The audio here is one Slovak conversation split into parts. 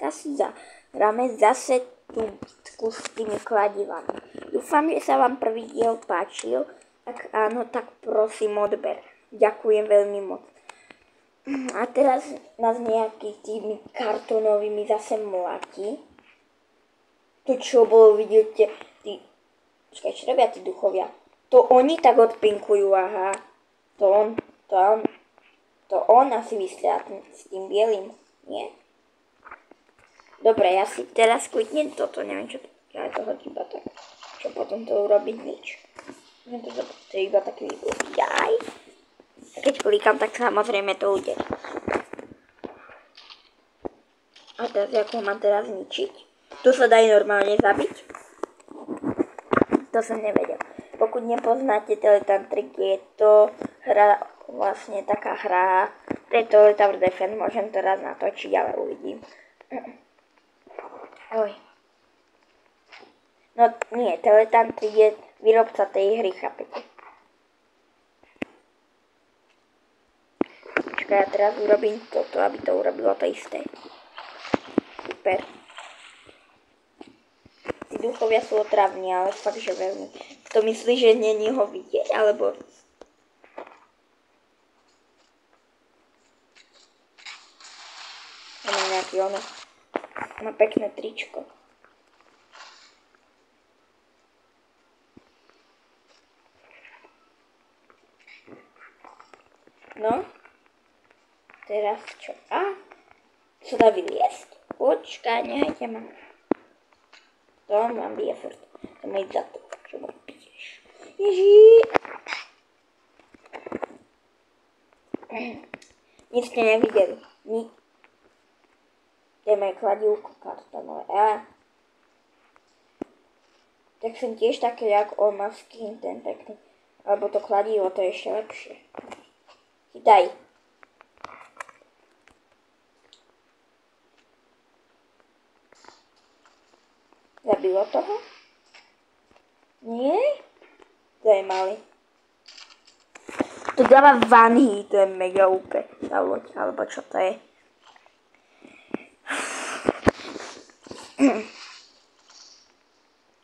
dneska si zahráme zase tú bitku s tými kladivami. Dúfam, že sa vám prvý diel páčil. Ak áno, tak prosím odber. Ďakujem veľmi moc. A teraz nás nejaký tými kartónovými zase mladí. To čo bolo, vidíte, počkaj, čo robia tí duchovia? To oni tak odpinkujú, aha. To on asi vyslia s tým bielým, nie? Dobre, ja si teraz kliknem toto, neviem čo to, ja toho iba tak, čo potom to urobiť nič. To je iba taký jaj. A keď klikám, tak samozrejme to ujde. A teraz, ako mám teraz zničiť? Tu sa dá normálne zabiť? To som nevedel. Pokud nepoznáte Teletantrik, je to hra, vlastne taká hra, to je Toilet Tower Defense, môžem teraz natočiť, ale uvidím. Oj. No nie, Teletantrik je výrobca tej hry, chápete? Počkaj, ja teraz urobím toto, aby to urobilo to isté. Super. Tí duchovia sú otravní, ale fakt, že veľmi. Kto myslí, že není ho vidieť, alebo... Ja mám nejaký má pekné tričko. No. Teraz čo? Co dá vyliesť? Počkaj, nehajte ma. To mám vyjefurt. To má ísť za to, čo ma piješ. Ježí. Nic ste nevideli. Nic. Ideme kladívku kartonové. Tak som tiež také, jak on má skin, ten pekný. Alebo to kladivo, to je ešte lepšie. Chytaj. Zabilo toho? Nie? To je malý. To dáva vanhy, to je mega úplne. Tá loď, alebo čo to je.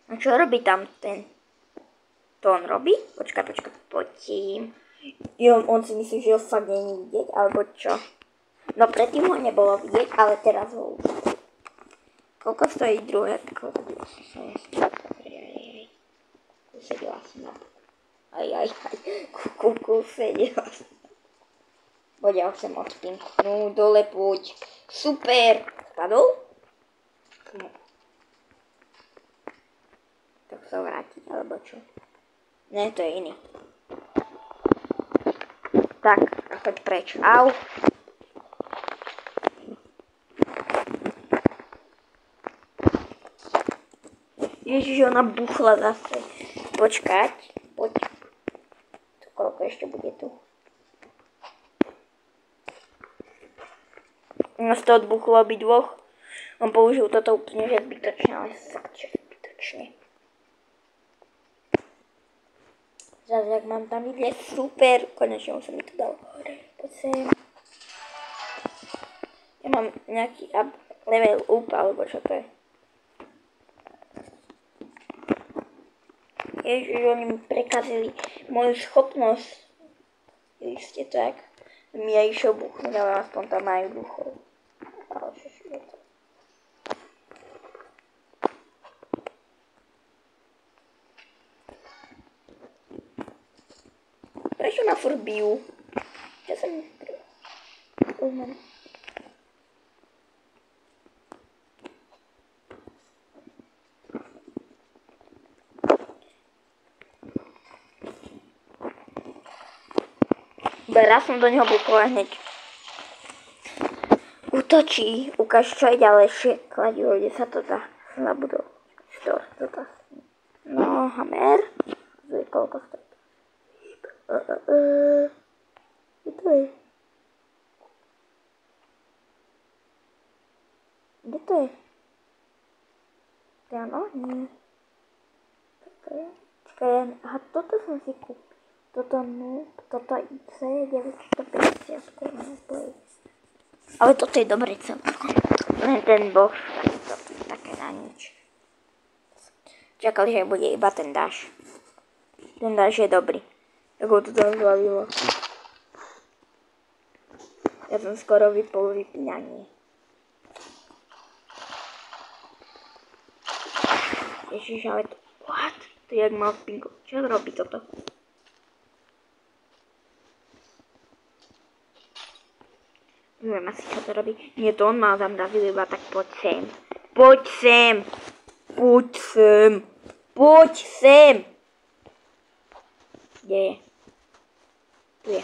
A čo robí tam ten? To on robí? Počkaj, potím. Jo, on si myslí, že ho fakt není vidieť, alebo čo? No predtým ho nebolo vidieť, ale teraz ho už. Koľko stojí druhé? Sedela som na... Sedela som. Poďal som od pinku. Dole poď. Super. Spadol? No. Tak sa vrátiť, alebo čo? Ne, to je iný. Tak, a choď preč. Au. Ježiš, ona buchla zase. Počkať. Poď. To koľko ešte bude tu? Ona z toho odbuchlo obidvoch. On použil toto úplne, že zbytočne, ale fakt, že zbytočne. Zase, jak mám tam vidieť, super. Konečne už sa mi to dalo hore. Poď sem. Ja mám nejaký level up, alebo čo to je. Ježiš, oni mi prekazili moju schopnosť. Vidíte to, jak mi ja išiel buchnúť, ale aspoň tam majú duchov. Ale čo je to? Prečo ma furt bijú? Čo sa mi... Raz som do neho bukla hneď. Útočí. Ukáž, čo je ďalejšie. Kladivo, kde sa to dá. Zabudol. Čo to dá? No, hamer. Zve, koľko stojí. Kde to je? Kde to je? Áno? Nie. Toto je? Čakaj, aha, toto som si kúpil. Toto IC je 950 korun. Ale toto je dobré celé. Len ten boss, to také na nič. Čakali, že bude iba ten dáš. Ten dáš je dobrý. Tak ho to tam zvalilo. Ja som skoro vypol vypínanie. Ježiš, ale to... What? To je jak mal pingu. Čo robí toto? Neviem asi, čo to robí. Nie, to on mal zamrazil iba, tak poď sem. Poď sem! Poď sem! Poď sem! Kde je? Tu je.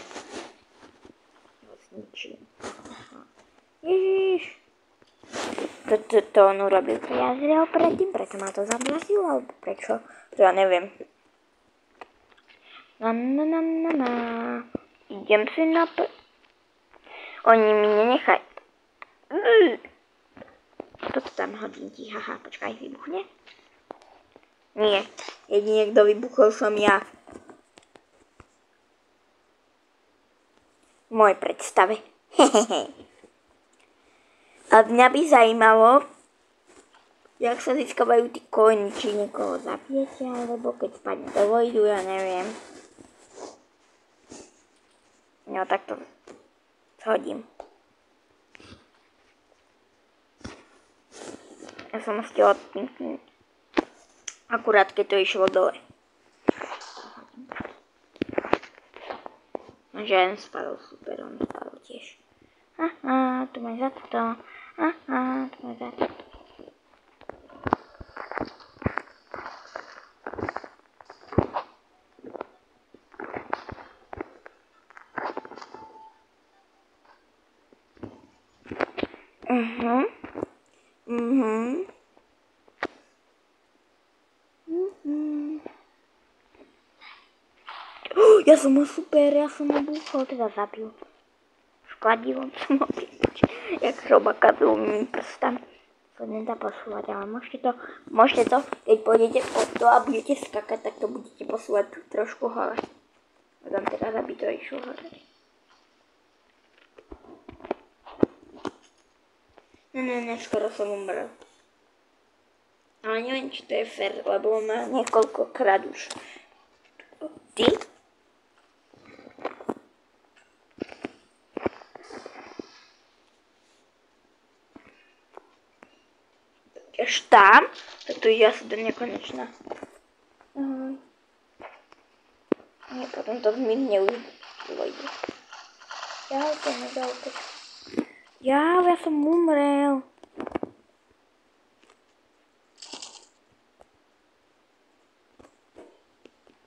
Ho zničím. Ježiš. To on urobil priazrel predtým, preto ma to zamrazil, alebo prečo? To ja neviem. Na. Idem si na... Oni mi nenechajú. Toto tam hodím ti, haha, počkaj, vybuchne? Nie, jedine kto vybuchol som ja. V mojej predstave. A mňa by zajímalo, jak sa získavajú tí coiny, či niekoho zabijete, alebo keď spadne do vojdu, ja neviem. No tak to hodím. Ja som stiel akurát keď to išlo dole. Že spadol super, on spadol tiež. Aha, tu máš za to. Aha, tu máš za to. Ja som ho super, ja som ho búchol, teda zabil. Skladilom som ho pripočil, jak robaka s dvomi prstami. To nedá posúvať, ale môžete to, keď pôjdete od to a budete skakať, tak to budete posúvať trošku hore. A tam teda aby to išlo hore. Ne, skoro som umrel. Ale neviem, či to je fér, lebo on má niekoľkokrát už. Ty? Až tam, tak to ide asi do nekonečna. Nie, potom to zmizne už vojde. To nedal to. Ja som umrel.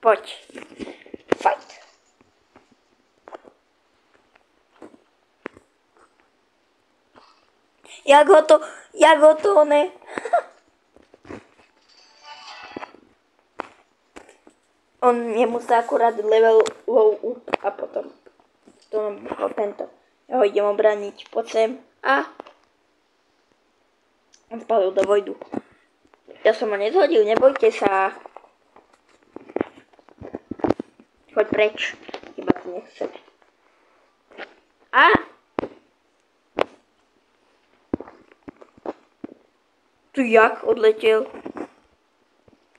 Poď. Fight. Jak ho to ne? Jemu sa akurát level low up a potom to bol tento. Ja ho idem obraniť. Poď sem. A on spadol do vojdu. Ja som ho nezhodil, nebojte sa. Choď preč. Iba ti nechcem. A tu jak odletel?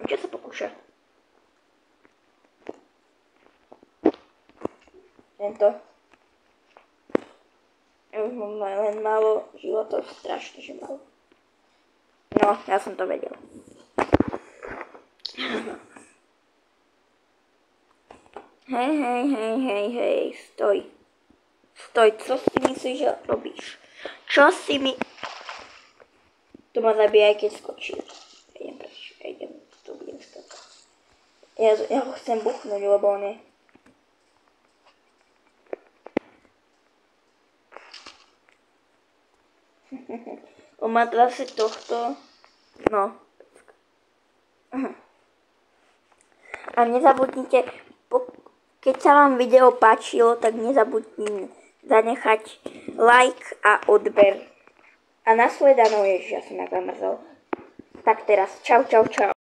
Čo sa pokúša? Tento. Ja už mám len málo životov, strašne, že málo. No, ja som to vedel. Hej, stoj. Stoj, co si myslíš, že robíš? Čo si mi... To ma zabíja, aj keď skočil. Idem, tu budem skakať. Ja ho chcem buchnúť, lebo on je... On má zase tohto. No. A nezabudnite, keď sa vám video páčilo, tak nezabudnite zanechať like a odber. A nasledanou, ježiš, ja som jak zamrzol. Tak teraz, čau.